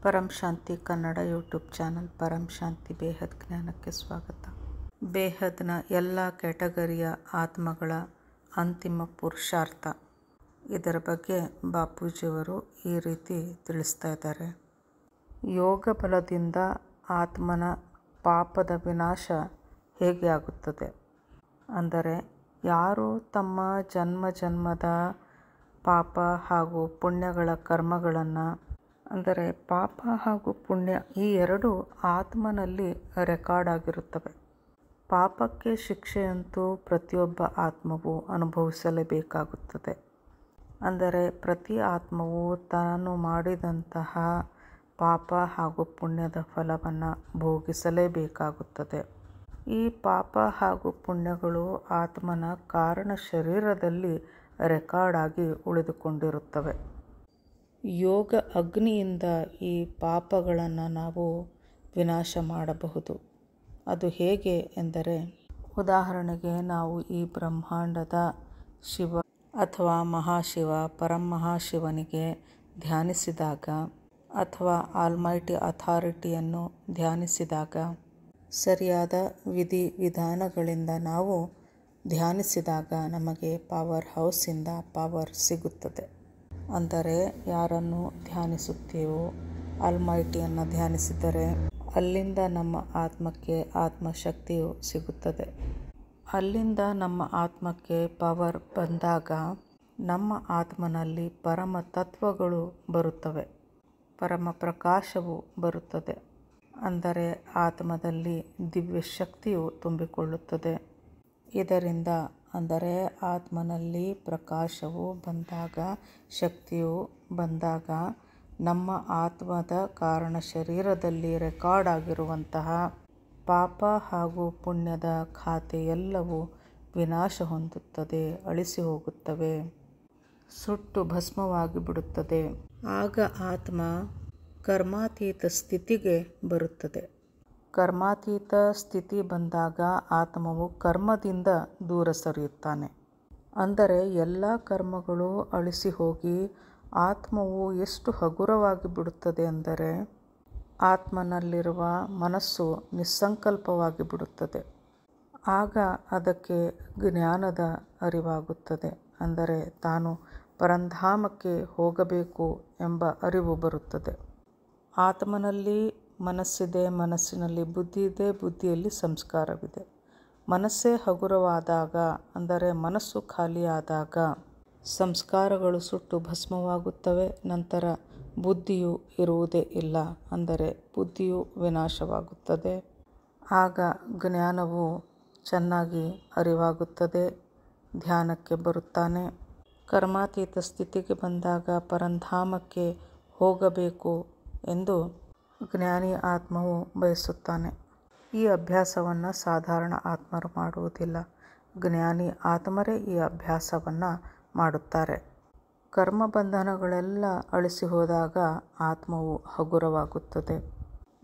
ಪರಂ ಶಾಂತಿ Kannada YouTube channel ಪರಂ ಶಾಂತಿ ಬೇಹದ್ ಜ್ಞಾನಕ್ಕೆ ಸ್ವಾಗತ. ಬೇಹದ್ನ ಎಲ್ಲ ಕ್ಯಾಟಗರಿಯ ಆತ್ಮಗಳ ಅಂತಿಮ ಪುರುಷಾರ್ಥ, ಇದರ ಬಗ್ಗೆ ಬಾಪೂಜಿಯವರು ಈ ರೀತಿ ತಿಳಿಸ್ತಾ ಇದ್ದಾರೆ. ಯೋಗ ಬಲದಿಂದ ಆತ್ಮನ ಪಾಪದ ವಿನಾಶ ಹೇಗೆ ಆಗುತ್ತದೆ ಅಂದರೆ, ಯಾರು ತಮ್ಮ ಜನ್ಮದ ಪಾಪ ಹಾಗೂ ಪುಣ್ಯಗಳ ಕರ್ಮಗಳನ್ನು ಅಂದರೆ ಪಾಪ ಹಾಗೂ ಪುಣ್ಯ ಈ ಎರಡೂ ಆತ್ಮನಲ್ಲಿ ರೆಕಾರ್ಡ್ ಆಗಿರುತ್ತವೆ. ಪಾಪಕ್ಕೆ ಶಿಕ್ಷೆಯಂತೂ ಪ್ರತಿಯೊಬ್ಬ ಆತ್ಮವು ಅನುಭವಿಸಲೇಬೇಕಾಗುತ್ತದೆ. ಅಂದರೆ ಪ್ರತಿ ಆತ್ಮವು ತಾನು ಮಾಡಿದಂತಹ ಪಾಪ ಹಾಗೂ ಪುಣ್ಯದ ಫಲವನ್ನು ಭೋಗಿಸಲೇಬೇಕಾಗುತ್ತದೆ. ಈ ಪಾಪ ಹಾಗೂ ಪುಣ್ಯಗಳು ಆತ್ಮನ ಕಾರಣ ಶರೀರದಲ್ಲಿ ರೆಕಾರ್ಡ್ ಆಗಿ ಉಳಿದುಕೊಂಡಿರುತ್ತವೆ. ಯೋಗ ಅಗ್ನಿಯಿಂದ ಈ ಪಾಪಗಳನ್ನು ನಾವು ವಿನಾಶ ಮಾಡಬಹುದು. ಅದು ಹೇಗೆ ಎಂದರೆ, ಉದಾಹರಣೆಗೆ ನಾವು ಈ ಬ್ರಹ್ಮಾಂಡದ ಶಿವ ಅಥವಾ ಮಹಾಶಿವ ಪರಮಹಾಶಿವನಿಗೆ ಧ್ಯಾನಿಸಿದಾಗ ಅಥವಾ ಆಲ್ಮೈಟಿ ಅಥಾರಿಟಿಯನ್ನು ಧ್ಯಾನಿಸಿದಾಗ, ಸರಿಯಾದ ವಿಧಿ ವಿಧಾನಗಳಿಂದ ನಾವು ಧ್ಯಾನಿಸಿದಾಗ ನಮಗೆ ಪವರ್ ಹೌಸಿಂದ ಪವರ್ ಸಿಗುತ್ತದೆ. ಅಂದರೆ ಯಾರನ್ನು ಧ್ಯಾನಿಸುತ್ತೇವೋ, ಆಲ್ಮೈಟಿಯನ್ನು ಧ್ಯಾನಿಸಿದರೆ ಅಲ್ಲಿಂದ ನಮ್ಮ ಆತ್ಮಕ್ಕೆ ಆತ್ಮಶಕ್ತಿಯು ಸಿಗುತ್ತದೆ. ಅಲ್ಲಿಂದ ನಮ್ಮ ಆತ್ಮಕ್ಕೆ ಪವರ್ ಬಂದಾಗ ನಮ್ಮ ಆತ್ಮನಲ್ಲಿ ಪರಮ ತತ್ವಗಳು ಬರುತ್ತವೆ, ಪರಮ ಪ್ರಕಾಶವು ಬರುತ್ತದೆ. ಅಂದರೆ ಆತ್ಮದಲ್ಲಿ ದಿವ್ಯ ಶಕ್ತಿಯು ತುಂಬಿಕೊಳ್ಳುತ್ತದೆ. ಇದರಿಂದ ಅಂದರೆ ಆತ್ಮನಲ್ಲಿ ಪ್ರಕಾಶವು ಬಂದಾಗ, ಶಕ್ತಿಯು ಬಂದಾಗ ನಮ್ಮ ಆತ್ಮದ ಕಾರಣ ಶರೀರದಲ್ಲಿ ರೆಕಾರ್ಡ್ ಆಗಿರುವಂತಹ ಪಾಪ ಹಾಗೂ ಪುಣ್ಯದ ಖಾತೆ ಎಲ್ಲವೂ ವಿನಾಶ ಹೊಂದುತ್ತದೆ, ಅಳಿಸಿ ಹೋಗುತ್ತವೆ, ಸುಟ್ಟು ಭಸ್ಮವಾಗಿ ಬಿಡುತ್ತದೆ. ಆಗ ಆತ್ಮ ಕರ್ಮಾತೀತ ಸ್ಥಿತಿಗೆ ಬರುತ್ತದೆ. ಕರ್ಮಾತೀತ ಸ್ಥಿತಿ ಬಂದಾಗ ಆತ್ಮವು ಕರ್ಮದಿಂದ ದೂರ ಸರಿಯುತ್ತಾನೆ. ಅಂದರೆ ಎಲ್ಲ ಕರ್ಮಗಳು ಅಳಿಸಿ ಹೋಗಿ ಆತ್ಮವು ಎಷ್ಟು ಹಗುರವಾಗಿ ಬಿಡುತ್ತದೆ ಅಂದರೆ, ಆತ್ಮನಲ್ಲಿರುವ ಮನಸ್ಸು ನಿಸ್ಸಂಕಲ್ಪವಾಗಿ ಬಿಡುತ್ತದೆ. ಆಗ ಅದಕ್ಕೆ ಜ್ಞಾನದ ಅರಿವಾಗುತ್ತದೆ. ಅಂದರೆ ತಾನು ಪರಂಧಾಮಕ್ಕೆ ಹೋಗಬೇಕು ಎಂಬ ಅರಿವು ಬರುತ್ತದೆ. ಆತ್ಮನಲ್ಲಿ ಮನಸ್ಸಿದೆ, ಮನಸ್ಸಿನಲ್ಲಿ ಬುದ್ಧಿ ಇದೆ, ಬುದ್ಧಿಯಲ್ಲಿ ಸಂಸ್ಕಾರವಿದೆ. ಮನಸ್ಸೇ ಹಗುರವಾದಾಗ ಅಂದರೆ ಮನಸ್ಸು ಖಾಲಿಯಾದಾಗ ಸಂಸ್ಕಾರಗಳು ಸುಟ್ಟು ಭಸ್ಮವಾಗುತ್ತವೆ. ನಂತರ ಬುದ್ಧಿಯು ಇರುವುದೇ ಇಲ್ಲ, ಅಂದರೆ ಬುದ್ಧಿಯು ವಿನಾಶವಾಗುತ್ತದೆ. ಆಗ ಜ್ಞಾನವು ಚೆನ್ನಾಗಿ ಅರಿವಾಗುತ್ತದೆ. ಧ್ಯಾನಕ್ಕೆ ಬರುತ್ತಾನೆ. ಕರ್ಮಾತೀತ ಸ್ಥಿತಿಗೆ ಬಂದಾಗ ಪರಂಧಾಮಕ್ಕೆ ಹೋಗಬೇಕು ಎಂದು ಜ್ಞಾನಿ ಆತ್ಮವು ಬಯಸುತ್ತಾನೆ. ಈ ಅಭ್ಯಾಸವನ್ನು ಸಾಧಾರಣ ಆತ್ಮರು ಮಾಡುವುದಿಲ್ಲ. ಜ್ಞಾನಿ ಆತ್ಮರೇ ಈ ಅಭ್ಯಾಸವನ್ನು ಮಾಡುತ್ತಾರೆ. ಕರ್ಮಬಂಧನಗಳೆಲ್ಲ ಅಳಿಸಿ ಹೋದಾಗ ಆತ್ಮವು ಹಗುರವಾಗುತ್ತದೆ,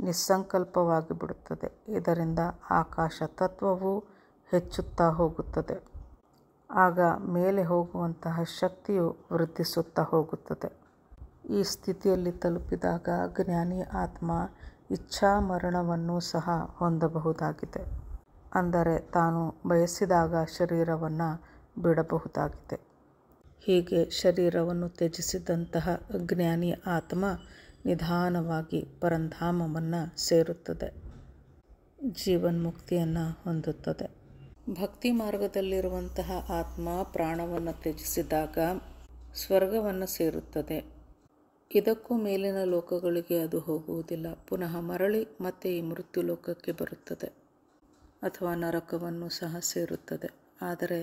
ನಿಸ್ಸಂಕಲ್ಪವಾಗಿ ಬಿಡುತ್ತದೆ. ಇದರಿಂದ ಆಕಾಶ ತತ್ವವು ಹೆಚ್ಚುತ್ತಾ ಹೋಗುತ್ತದೆ. ಆಗ ಮೇಲೆ ಹೋಗುವಂತಹ ಶಕ್ತಿಯು ವೃದ್ಧಿಸುತ್ತಾ ಹೋಗುತ್ತದೆ. ಈ ಸ್ಥಿತಿಯಲ್ಲಿ ತಲುಪಿದಾಗ ಜ್ಞಾನಿ ಆತ್ಮ ಇಚ್ಛಾ ಮರಣವನ್ನು ಸಹ ಹೊಂದಬಹುದಾಗಿದೆ. ಅಂದರೆ ತಾನು ಬಯಸಿದಾಗ ಶರೀರವನ್ನು ಬಿಡಬಹುದಾಗಿದೆ. ಹೀಗೆ ಶರೀರವನ್ನು ತ್ಯಜಿಸಿದಂತಹ ಜ್ಞಾನಿ ಆತ್ಮ ನಿಧಾನವಾಗಿ ಪರಂಧಾಮವನ್ನು ಸೇರುತ್ತದೆ, ಜೀವನ್ಮುಕ್ತಿಯನ್ನು ಹೊಂದುತ್ತದೆ. ಭಕ್ತಿ ಮಾರ್ಗದಲ್ಲಿರುವಂತಹ ಆತ್ಮ ಪ್ರಾಣವನ್ನು ತ್ಯಜಿಸಿದಾಗ ಸ್ವರ್ಗವನ್ನು ಸೇರುತ್ತದೆ. ಇದಕ್ಕೂ ಮೇಲಿನ ಲೋಕಗಳಿಗೆ ಅದು ಹೋಗುವುದಿಲ್ಲ. ಪುನಃ ಮರಳಿ ಮತ್ತೆ ಈ ಮೃತ್ಯು ಲೋಕಕ್ಕೆ ಬರುತ್ತದೆ ಅಥವಾ ನರಕವನ್ನು ಸಹ ಸೇರುತ್ತದೆ. ಆದರೆ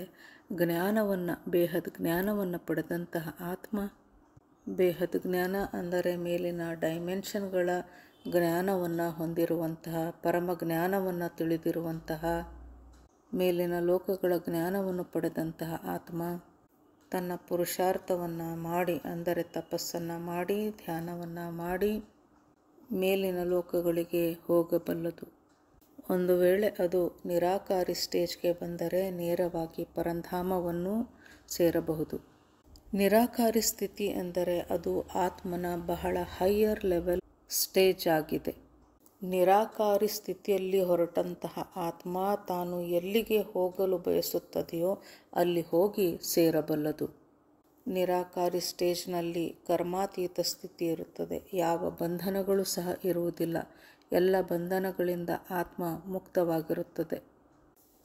ಜ್ಞಾನವನ್ನು ಬೇಹದ್ ಜ್ಞಾನವನ್ನು ಪಡೆದಂತಹ ಆತ್ಮ, ಬೇಹದ್ ಜ್ಞಾನ ಅಂದರೆ ಮೇಲಿನ ಡೈಮೆನ್ಷನ್ಗಳ ಜ್ಞಾನವನ್ನು ಹೊಂದಿರುವಂತಹ, ಪರಮ ಜ್ಞಾನವನ್ನು ತಿಳಿದಿರುವಂತಹ, ಮೇಲಿನ ಲೋಕಗಳ ಜ್ಞಾನವನ್ನು ಪಡೆದಂತಹ ಆತ್ಮ ತನ್ನ ಪುರುಷಾರ್ಥವನ್ನು ಮಾಡಿ, ಅಂದರೆ ತಪಸ್ಸನ್ನು ಮಾಡಿ, ಧ್ಯಾನವನ್ನು ಮಾಡಿ ಮೇಲಿನ ಲೋಕಗಳಿಗೆ ಹೋಗಬಲ್ಲದು. ಒಂದು ವೇಳೆ ಅದು ನಿರಾಕಾರಿ ಸ್ಟೇಜ್ಗೆ ಬಂದರೆ ನೇರವಾಗಿ ಪರಂಧಾಮವನ್ನು ಸೇರಬಹುದು. ನಿರಾಕಾರಿ ಸ್ಥಿತಿ ಎಂದರೆ ಅದು ಆತ್ಮನ ಬಹಳ ಹೈಯರ್ ಲೆವೆಲ್ ಸ್ಟೇಜ್ ಆಗಿದೆ. ನಿರಾಕಾರಿ ಸ್ಥಿತಿಯಲ್ಲಿ ಹೊರಟಂತಹ ಆತ್ಮ ತಾನು ಎಲ್ಲಿಗೆ ಹೋಗಲು ಬಯಸುತ್ತದೆಯೋ ಅಲ್ಲಿ ಹೋಗಿ ಸೇರಬಲ್ಲದು. ನಿರಾಕಾರಿ ಸ್ಟೇಜ್ನಲ್ಲಿ ಕರ್ಮಾತೀತ ಸ್ಥಿತಿ ಇರುತ್ತದೆ. ಯಾವ ಬಂಧನಗಳು ಸಹ ಇರುವುದಿಲ್ಲ. ಎಲ್ಲ ಬಂಧನಗಳಿಂದ ಆತ್ಮ ಮುಕ್ತವಾಗಿರುತ್ತದೆ.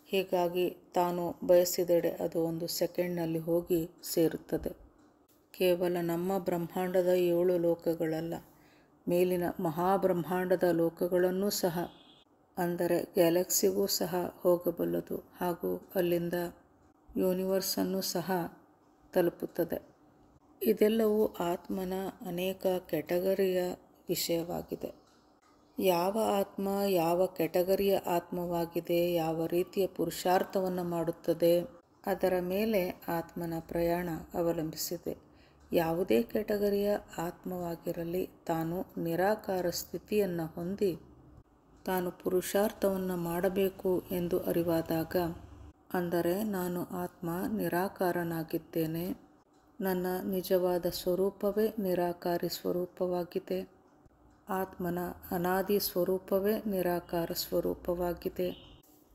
ಹೀಗಾಗಿ ತಾನು ಬಯಸಿದೆಡೆ ಅದು 1 ಸೆಕೆಂಡ್ನಲ್ಲಿ ಹೋಗಿ ಸೇರುತ್ತದೆ. ಕೇವಲ ನಮ್ಮ ಬ್ರಹ್ಮಾಂಡದ 7 ಲೋಕಗಳಲ್ಲ, ಮೇಲಿನ ಮಹಾಬ್ರಹ್ಮಾಂಡದ ಲೋಕಗಳನ್ನೂ ಸಹ, ಅಂದರೆ ಗ್ಯಾಲಕ್ಸಿಗೂ ಸಹ ಹೋಗಬಲ್ಲದು ಹಾಗೂ ಅಲ್ಲಿಂದ ಯೂನಿವರ್ಸನ್ನು ಸಹ ತಲುಪುತ್ತದೆ. ಇದೆಲ್ಲವೂ ಆತ್ಮನ ಅನೇಕ ಕ್ಯಾಟಗರಿಯ ವಿಷಯವಾಗಿದೆ. ಯಾವ ಆತ್ಮ ಯಾವ ಕ್ಯಾಟಗರಿಯ ಆತ್ಮವಾಗಿದೆ, ಯಾವ ರೀತಿಯ ಪುರುಷಾರ್ಥವನ್ನು ಮಾಡುತ್ತದೆ, ಅದರ ಮೇಲೆ ಆತ್ಮನ ಪ್ರಯಾಣ ಅವಲಂಬಿಸಿದೆ. ಯಾವುದೇ ಕ್ಯಾಟಗರಿಯ ಆತ್ಮವಾಗಿರಲಿ, ತಾನು ನಿರಾಕಾರ ಸ್ಥಿತಿಯನ್ನು ಹೊಂದಿ ತಾನು ಪುರುಷಾರ್ಥವನ್ನು ಮಾಡಬೇಕು ಎಂದು ಅರಿವಾದಾಗ, ಅಂದರೆ ನಾನು ಆತ್ಮ ನಿರಾಕಾರನಾಗಿದ್ದೇನೆ, ನನ್ನ ನಿಜವಾದ ಸ್ವರೂಪವೇ ನಿರಾಕಾರಿ ಸ್ವರೂಪವಾಗಿದೆ, ಆತ್ಮನ ಅನಾದಿ ಸ್ವರೂಪವೇ ನಿರಾಕಾರ ಸ್ವರೂಪವಾಗಿದೆ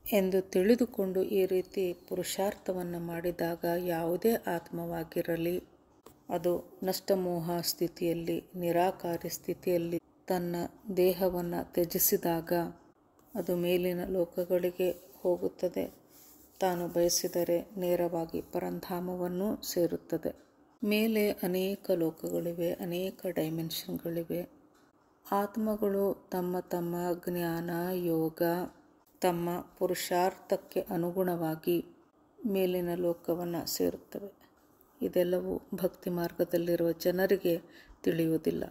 ಎಂದು ತಿಳಿದುಕೊಂಡು ಈ ರೀತಿ ಪುರುಷಾರ್ಥವನ್ನು ಮಾಡಿದಾಗ, ಯಾವುದೇ ಆತ್ಮವಾಗಿರಲಿ ಅದು ನಷ್ಟಮೋಹ ಸ್ಥಿತಿಯಲ್ಲಿ, ನಿರಾಕಾರಿ ಸ್ಥಿತಿಯಲ್ಲಿ ತನ್ನ ದೇಹವನ್ನು ತ್ಯಜಿಸಿದಾಗ ಅದು ಮೇಲಿನ ಲೋಕಗಳಿಗೆ ಹೋಗುತ್ತದೆ. ತಾನು ಬಯಸಿದರೆ ನೇರವಾಗಿ ಪರಂಧಾಮವನ್ನು ಸೇರುತ್ತದೆ. ಮೇಲೆ ಅನೇಕ ಲೋಕಗಳಿವೆ, ಅನೇಕ ಡೈಮೆನ್ಷನ್ಗಳಿವೆ. ಆತ್ಮಗಳು ತಮ್ಮ ತಮ್ಮ ಜ್ಞಾನ, ಯೋಗ, ತಮ್ಮ ಪುರುಷಾರ್ಥಕ್ಕೆ ಅನುಗುಣವಾಗಿ ಮೇಲಿನ ಲೋಕವನ್ನು ಸೇರುತ್ತವೆ. ಇದೆಲ್ಲವೂ ಭಕ್ತಿ ಮಾರ್ಗದಲ್ಲಿರುವ ಜನರಿಗೆ ತಿಳಿಯುವುದಿಲ್ಲ.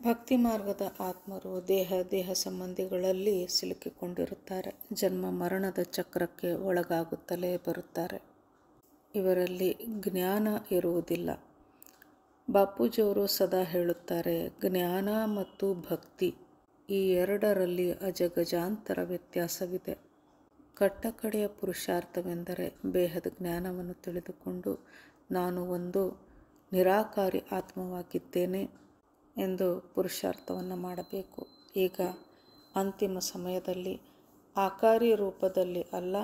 ಭಕ್ತಿ ಮಾರ್ಗದ ಆತ್ಮರು ದೇಹ ಸಂಬಂಧಿಗಳಲ್ಲಿ ಸಿಲುಕಿಕೊಂಡಿರುತ್ತಾರೆ. ಜನ್ಮ ಮರಣದ ಚಕ್ರಕ್ಕೆ ಒಳಗಾಗುತ್ತಲೇ ಬರುತ್ತಾರೆ. ಇವರಲ್ಲಿ ಜ್ಞಾನ ಇರುವುದಿಲ್ಲ. ಬಾಪೂಜಿಯವರು ಸದಾ ಹೇಳುತ್ತಾರೆ, ಜ್ಞಾನ ಮತ್ತು ಭಕ್ತಿ ಈ ಎರಡರಲ್ಲಿ ಅಜಗಜಾಂತರ ವ್ಯತ್ಯಾಸವಿದೆ. ಕಟ್ಟಕಡೆಯ ಪುರುಷಾರ್ಥವೆಂದರೆ ಬೇಹದ ಜ್ಞಾನವನ್ನು ತಿಳಿದುಕೊಂಡು ನಾನು ಒಂದು ನಿರಾಕಾರಿ ಆತ್ಮವಾಗಿದ್ದೇನೆ ಎಂದು ಪುರುಷಾರ್ಥವನ್ನು ಮಾಡಬೇಕು. ಈಗ ಅಂತಿಮ ಸಮಯದಲ್ಲಿ ಆಕಾರಿ ರೂಪದಲ್ಲಿ ಅಲ್ಲ,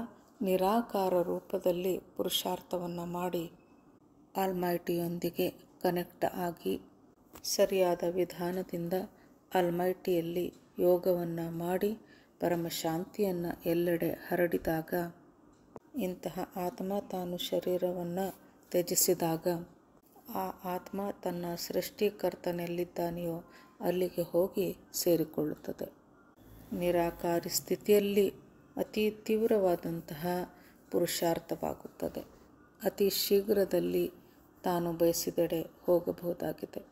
ನಿರಾಕಾರ ರೂಪದಲ್ಲಿ ಪುರುಷಾರ್ಥವನ್ನು ಮಾಡಿ ಆಲ್ಮೈಟಿಯೊಂದಿಗೆ ಕನೆಕ್ಟ್ ಆಗಿ ಸರಿಯಾದ ವಿಧಾನದಿಂದ ಆಲ್ಮೈಟಿಯಲ್ಲಿ ಯೋಗವನ್ನು ಮಾಡಿ ಪರಮಶಾಂತಿಯನ್ನು ಎಲ್ಲೆಡೆ ಹರಡಿದಾಗ, ಇಂತಹ ಆತ್ಮ ತಾನು ಶರೀರವನ್ನು ತ್ಯಜಿಸಿದಾಗ ಆ ಆತ್ಮ ತನ್ನ ಸೃಷ್ಟಿಕರ್ತನೆಲ್ಲಿದ್ದಾನೆಯೋ ಅಲ್ಲಿಗೆ ಹೋಗಿ ಸೇರಿಕೊಳ್ಳುತ್ತದೆ. ನಿರಾಕಾರಿ ಸ್ಥಿತಿಯಲ್ಲಿ ಅತಿ ತೀವ್ರವಾದಂತಹ ಪುರುಷಾರ್ಥವಾಗುತ್ತದೆ. ಅತಿ ಶೀಘ್ರದಲ್ಲಿ ತಾನು ಬಯಸಿದೆಡೆ ಹೋಗಬಹುದಾಗಿದೆ.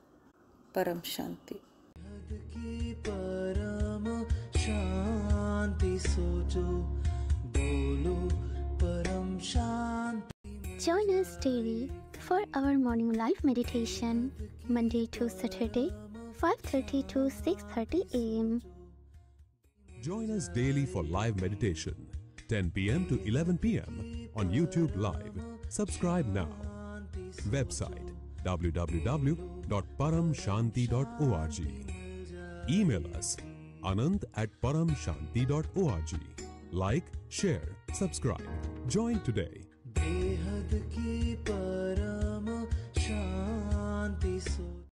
ಪರಂ ಶಾಂತಿ. ಪರಮ ಶಾಂತಿ ಸೋಚೋ ಬೋಲೋ ಪರಂ ಶಾಂತಿ. Join us daily for our morning live meditation, Monday to Saturday, 5:30 to 6:30 a.m. Join us daily for live meditation, 10 p.m. to 11 p.m. on YouTube Live. Subscribe now. Website www.paramshanti.org. Email us anand@paramshanti.org. Like, share, subscribe. Join today. बेहद की परम शांति सो